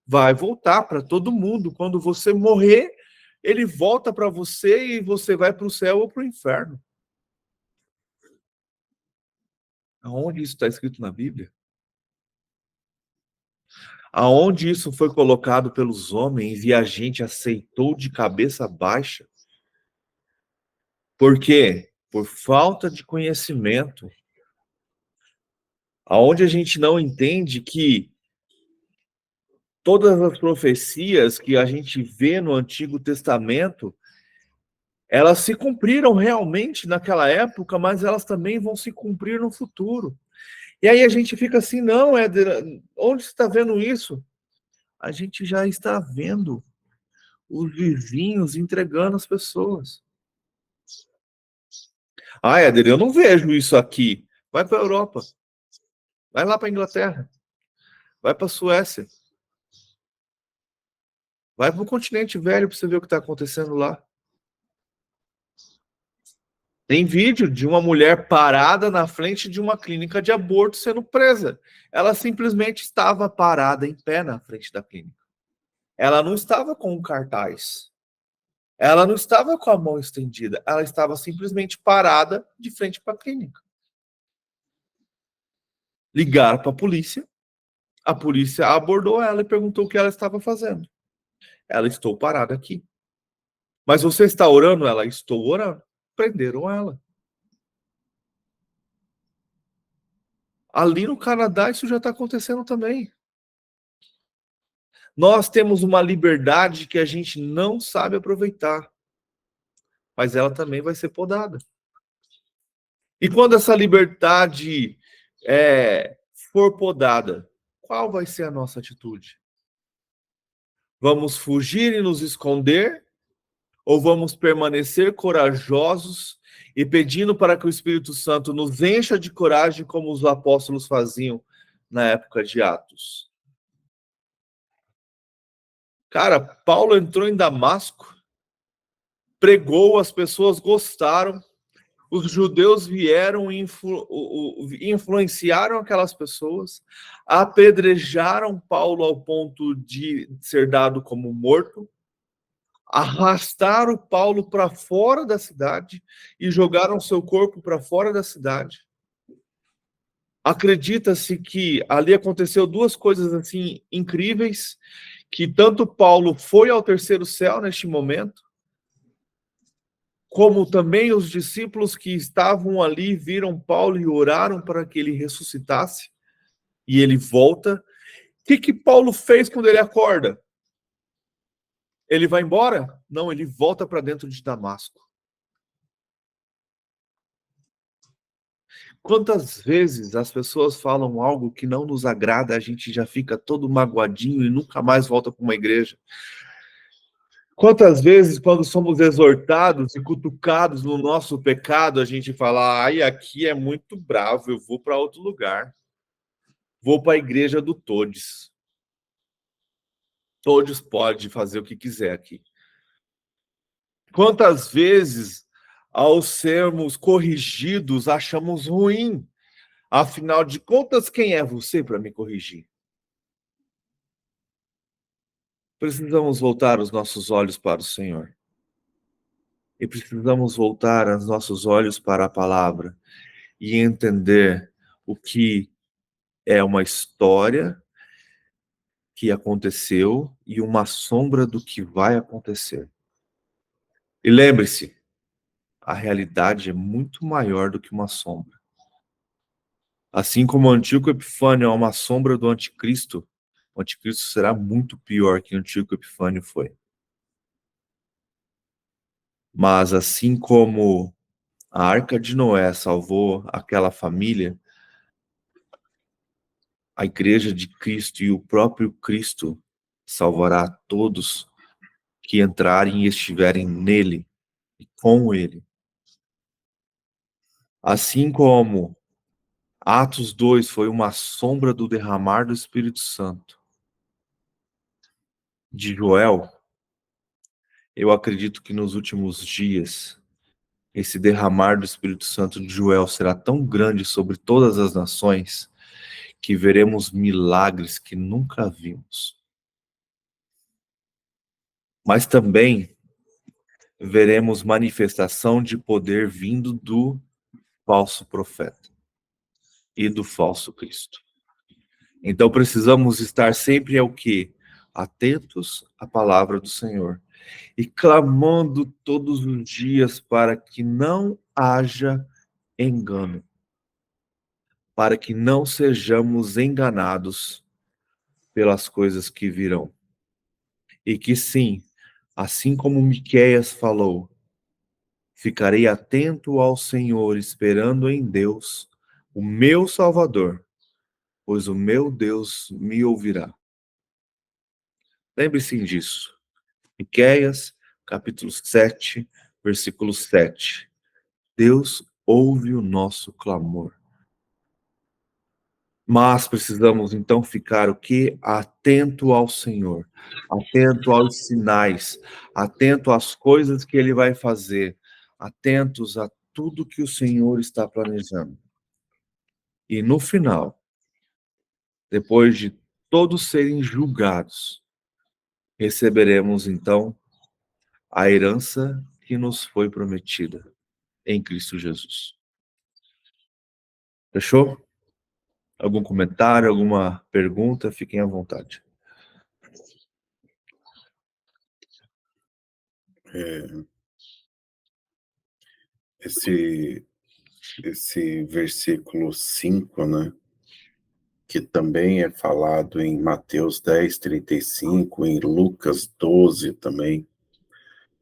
vai voltar para todo mundo. Quando você morrer, ele volta para você e você vai para o céu ou para o inferno. Aonde isso está escrito na Bíblia? Aonde isso foi colocado pelos homens e a gente aceitou de cabeça baixa? Por quê? Por falta de conhecimento. Aonde a gente não entende que todas as profecias que a gente vê no Antigo Testamento, elas se cumpriram realmente naquela época, mas elas também vão se cumprir no futuro. E aí a gente fica assim, não, Éder, onde você está vendo isso? A gente já está vendo os vizinhos entregando as pessoas. Ah, Éder, eu não vejo isso aqui. Vai para a Europa. Vai lá para a Inglaterra. Vai para a Suécia. Vai para o continente velho para você ver o que está acontecendo lá. Tem vídeo de uma mulher parada na frente de uma clínica de aborto sendo presa. Ela simplesmente estava parada em pé na frente da clínica. Ela não estava com um cartaz. Ela não estava com a mão estendida. Ela estava simplesmente parada de frente para a clínica. Ligaram para a polícia. A polícia abordou ela e perguntou o que ela estava fazendo. Ela: estou parada aqui. Mas você está orando? Ela: estou orando. Prenderam ela. Ali no Canadá isso já está acontecendo também. Nós temos uma liberdade que a gente não sabe aproveitar, mas ela também vai ser podada. E quando essa liberdade for podada, qual vai ser a nossa atitude? Vamos fugir e nos esconder? Ou vamos permanecer corajosos e pedindo para que o Espírito Santo nos encha de coragem, como os apóstolos faziam na época de Atos? Cara, Paulo entrou em Damasco, pregou, as pessoas gostaram, os judeus vieram e influenciaram aquelas pessoas, apedrejaram Paulo ao ponto de ser dado como morto, arrastaram Paulo para fora da cidade e jogaram seu corpo para fora da cidade. Acredita-se que ali aconteceu duas coisas assim incríveis, que tanto Paulo foi ao terceiro céu neste momento, como também os discípulos que estavam ali viram Paulo e oraram para que ele ressuscitasse, e ele volta. O que Paulo fez quando ele acorda? Ele vai embora? Não, ele volta para dentro de Damasco. Quantas vezes as pessoas falam algo que não nos agrada, a gente já fica todo magoadinho e nunca mais volta para uma igreja? Quantas vezes, quando somos exortados e cutucados no nosso pecado, a gente fala: ai, aqui é muito bravo, eu vou para outro lugar. Vou para a igreja do Todes. Todos podem fazer o que quiser aqui. Quantas vezes, ao sermos corrigidos, achamos ruim? Afinal de contas, quem é você para me corrigir? Precisamos voltar os nossos olhos para o Senhor. E precisamos voltar os nossos olhos para a palavra e entender o que é uma história que aconteceu e uma sombra do que vai acontecer. E lembre-se, a realidade é muito maior do que uma sombra. Assim como o Antíoco Epifânio é uma sombra do anticristo, o anticristo será muito pior que o Antíoco Epifânio foi. Mas assim como a Arca de Noé salvou aquela família, a Igreja de Cristo e o próprio Cristo salvará todos que entrarem e estiverem nele e com ele. Assim como Atos 2 foi uma sombra do derramar do Espírito Santo de Joel, eu acredito que nos últimos dias esse derramar do Espírito Santo de Joel será tão grande sobre todas as nações que veremos milagres que nunca vimos. Mas também veremos manifestação de poder vindo do falso profeta e do falso Cristo. Então precisamos estar sempre ao quê? Atentos à palavra do Senhor e clamando todos os dias para que não haja engano, para que não sejamos enganados pelas coisas que virão. E que sim, assim como Miqueias falou, ficarei atento ao Senhor, esperando em Deus, o meu Salvador, pois o meu Deus me ouvirá. Lembre-se disso. Miqueias, capítulo 7, versículo 7. Deus ouve o nosso clamor. Mas precisamos então ficar o quê? Atento ao Senhor, atento aos sinais, atento às coisas que Ele vai fazer, atentos a tudo que o Senhor está planejando. E no final, depois de todos serem julgados, receberemos então a herança que nos foi prometida em Cristo Jesus. Fechou? Algum comentário, alguma pergunta? Fiquem à vontade. Esse versículo 5, né? Que também é falado em Mateus 10:35, em Lucas 12 também,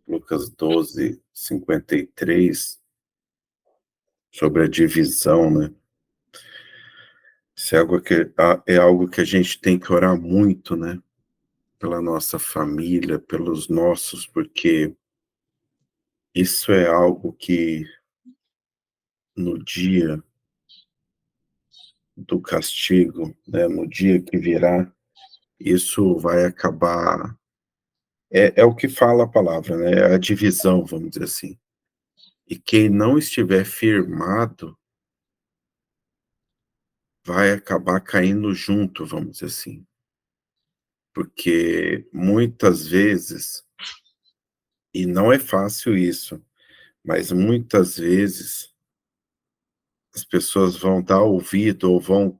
Lucas 12:53, sobre a divisão, né? Isso é algo que a gente tem que orar muito, né? Pela nossa família, pelos nossos, porque isso é algo que no dia do castigo, né? No dia que virá, isso vai acabar. É o que fala a palavra, né? É a divisão, vamos dizer assim. E quem não estiver firmado vai acabar caindo junto, vamos dizer assim. Porque muitas vezes, e não é fácil isso, mas muitas vezes as pessoas vão dar ouvido ou vão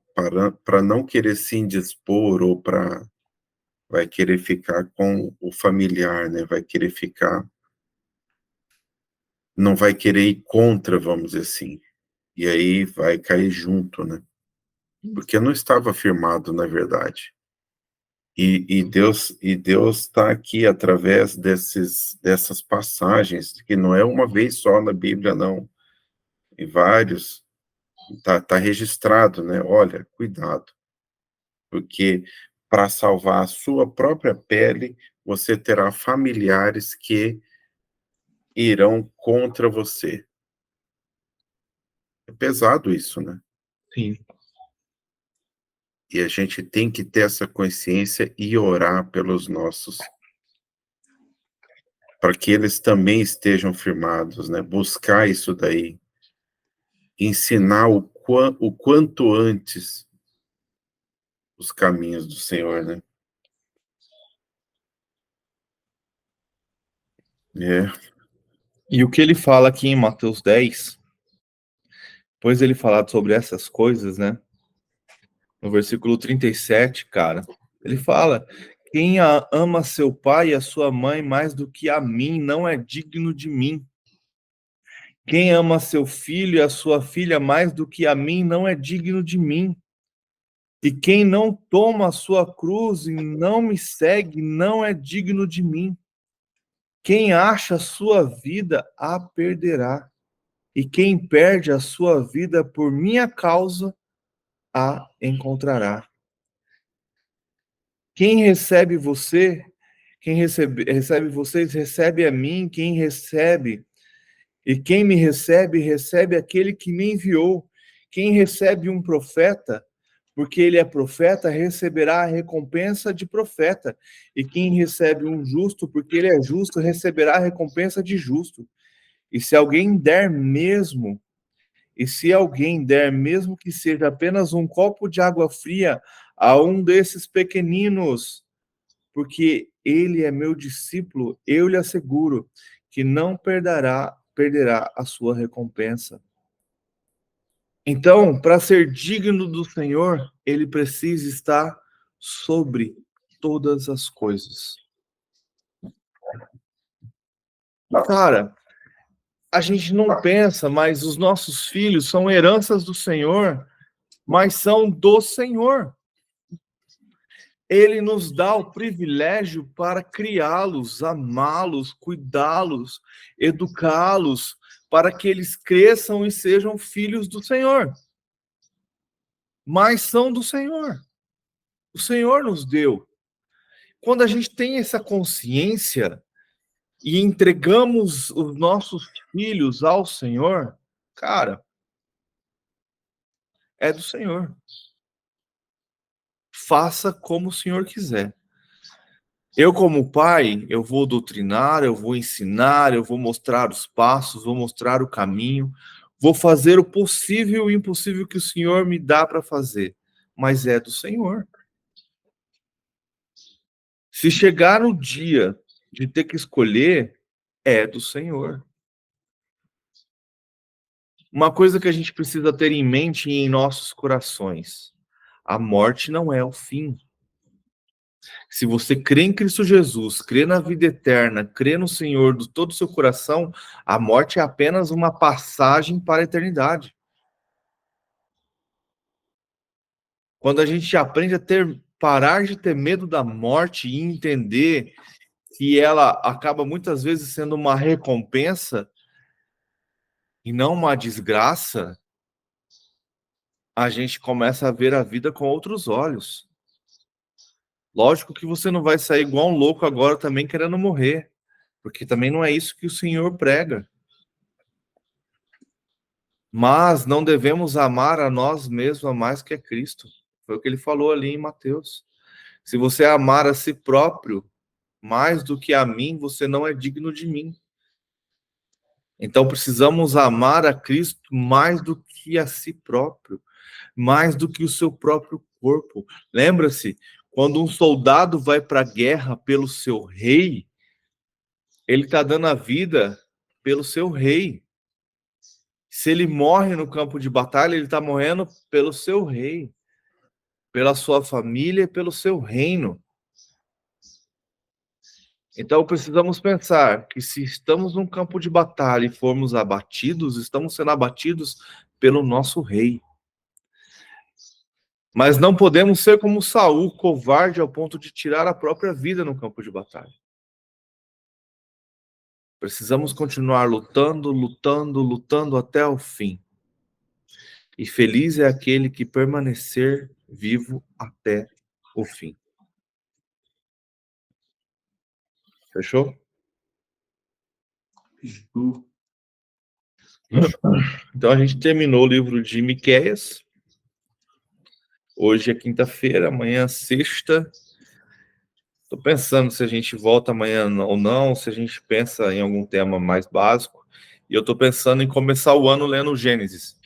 para não querer se indispor ou vai querer ficar com o familiar, né? Vai querer ficar, não vai querer ir contra, vamos dizer assim. E aí vai cair junto, né? Porque não estava firmado, na verdade. E Deus está aqui através dessas passagens, que não é uma vez só na Bíblia, não. Em vários, tá registrado, né? Olha, cuidado, porque para salvar a sua própria pele, você terá familiares que irão contra você. É pesado isso, né? Sim. E a gente tem que ter essa consciência e orar pelos nossos, para que eles também estejam firmados, né? Buscar isso daí, ensinar o quanto antes os caminhos do Senhor, né? É. E o que ele fala aqui em Mateus 10, depois ele falar sobre essas coisas, né? No versículo 37, cara, ele fala: quem ama seu pai e a sua mãe mais do que a mim não é digno de mim. Quem ama seu filho e a sua filha mais do que a mim não é digno de mim. E quem não toma a sua cruz e não me segue não é digno de mim. Quem acha a sua vida a perderá. E quem perde a sua vida por minha causa a encontrará. Quem recebe você, quem recebe vocês, recebe a mim. Quem recebe e quem me recebe, recebe aquele que me enviou. Quem recebe um profeta, porque ele é profeta, receberá a recompensa de profeta. E quem recebe um justo, porque ele é justo, receberá a recompensa de justo. E se alguém der mesmo, que seja apenas um copo de água fria a um desses pequeninos, porque ele é meu discípulo, eu lhe asseguro que não perderá a sua recompensa. Então, para ser digno do Senhor, ele precisa estar sobre todas as coisas. Cara, a gente não pensa, mas os nossos filhos são heranças do Senhor, mas são do Senhor. Ele nos dá o privilégio para criá-los, amá-los, cuidá-los, educá-los, para que eles cresçam e sejam filhos do Senhor. Mas são do Senhor. O Senhor nos deu. Quando a gente tem essa consciência e entregamos os nossos filhos ao Senhor, Cara, é do Senhor. Faça como o Senhor quiser. Eu, como pai, eu vou doutrinar, eu vou ensinar, eu vou mostrar os passos, vou mostrar o caminho, vou fazer o possível e o impossível que o Senhor me dá para fazer, mas é do Senhor. Se chegar no dia de ter que escolher, é do Senhor. Uma coisa que a gente precisa ter em mente e em nossos corações: a morte não é o fim. Se você crê em Cristo Jesus, crê na vida eterna, crê no Senhor de todo o seu coração, a morte é apenas uma passagem para a eternidade. Quando a gente aprende a parar de ter medo da morte e entender que ela acaba muitas vezes sendo uma recompensa e não uma desgraça, a gente começa a ver a vida com outros olhos. Lógico que você não vai sair igual um louco agora também querendo morrer, porque também não é isso que o Senhor prega. Mas não devemos amar a nós mesmos a mais que a Cristo. Foi o que ele falou ali em Mateus. Se você amar a si próprio mais do que a mim, você não é digno de mim. Então precisamos amar a Cristo mais do que a si próprio, mais do que o seu próprio corpo. Lembra-se, quando um soldado vai para a guerra pelo seu rei, ele está dando a vida pelo seu rei. Se ele morre no campo de batalha, ele está morrendo pelo seu rei, pela sua família e pelo seu reino. Então precisamos pensar que se estamos num campo de batalha e formos abatidos, estamos sendo abatidos pelo nosso rei. Mas não podemos ser como Saul, covarde ao ponto de tirar a própria vida no campo de batalha. Precisamos continuar lutando, lutando, lutando até o fim. E feliz é aquele que permanecer vivo até o fim. Fechou? Então a gente terminou o livro de Miqueias. Hoje é quinta-feira, amanhã é sexta. Estou pensando se a gente volta amanhã ou não, se a gente pensa em algum tema mais básico. E eu estou pensando em começar o ano lendo Gênesis.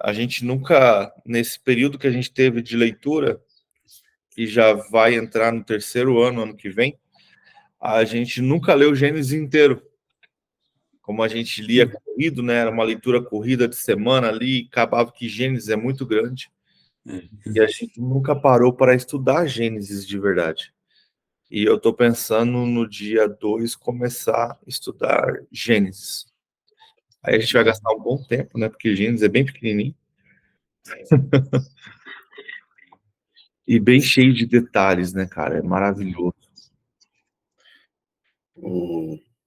A gente nunca, nesse período que a gente teve de leitura, que já vai entrar no terceiro ano que vem, a gente nunca leu Gênesis inteiro. Como a gente lia corrido, né? Era uma leitura corrida de semana ali, acabava que Gênesis é muito grande. E a gente nunca parou para estudar Gênesis de verdade. E eu estou pensando no dia 2 começar a estudar Gênesis. Aí a gente vai gastar um bom tempo, né? Porque Gênesis é bem pequenininho. E bem cheio de detalhes, né, cara? É maravilhoso.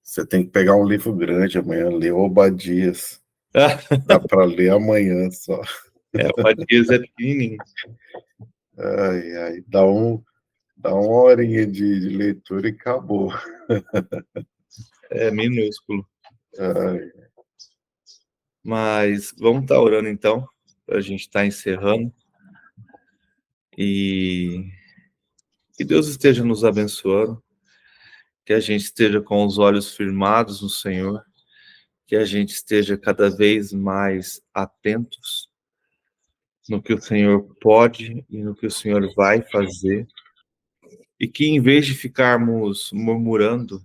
Você tem que pegar um livro grande amanhã, ler Obadias. Dá para ler amanhã só. Obadias é pequenininho. Ai, dá uma horinha de leitura e acabou. É minúsculo. Ai. Mas vamos estar orando então, para a gente estar encerrando. E que Deus esteja nos abençoando, que a gente esteja com os olhos firmados no Senhor, que a gente esteja cada vez mais atentos no que o Senhor pode e no que o Senhor vai fazer, e que em vez de ficarmos murmurando,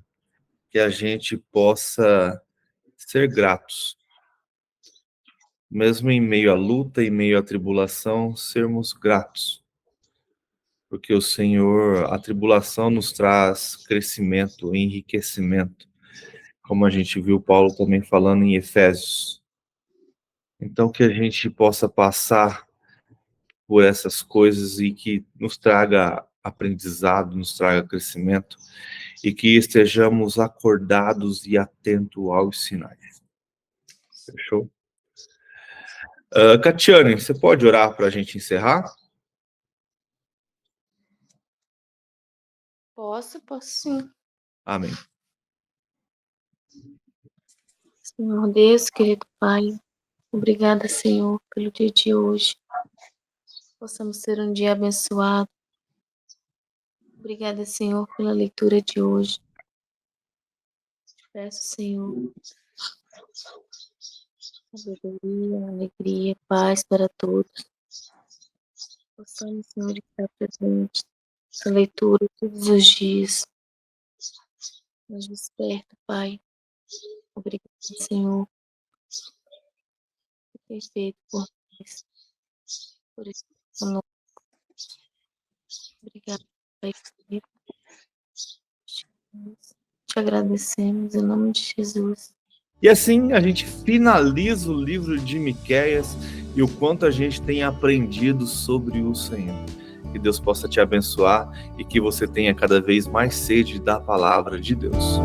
que a gente possa ser gratos, mesmo em meio à luta, em meio à tribulação, sermos gratos, porque o Senhor, a tribulação nos traz crescimento, enriquecimento, como a gente viu Paulo também falando em Efésios. Então que a gente possa passar por essas coisas e que nos traga aprendizado, nos traga crescimento, e que estejamos acordados e atentos aos sinais. Fechou? Catiane, você pode orar para a gente encerrar? Posso sim. Amém. Senhor Deus, querido Pai, obrigada, Senhor, pelo dia de hoje. Possamos ser um dia abençoado. Obrigada, Senhor, pela leitura de hoje. Te peço, Senhor, sabedoria, alegria, paz para todos. Possamos, Senhor, estar presente nessa leitura todos os dias. Nos desperta, Pai. Obrigada, Senhor, por ter feito por nós, por estar conosco. Obrigada, Pai querido. Te agradecemos em nome de Jesus. E assim a gente finaliza o livro de Miqueias e o quanto a gente tem aprendido sobre o Senhor. Que Deus possa te abençoar e que você tenha cada vez mais sede da palavra de Deus.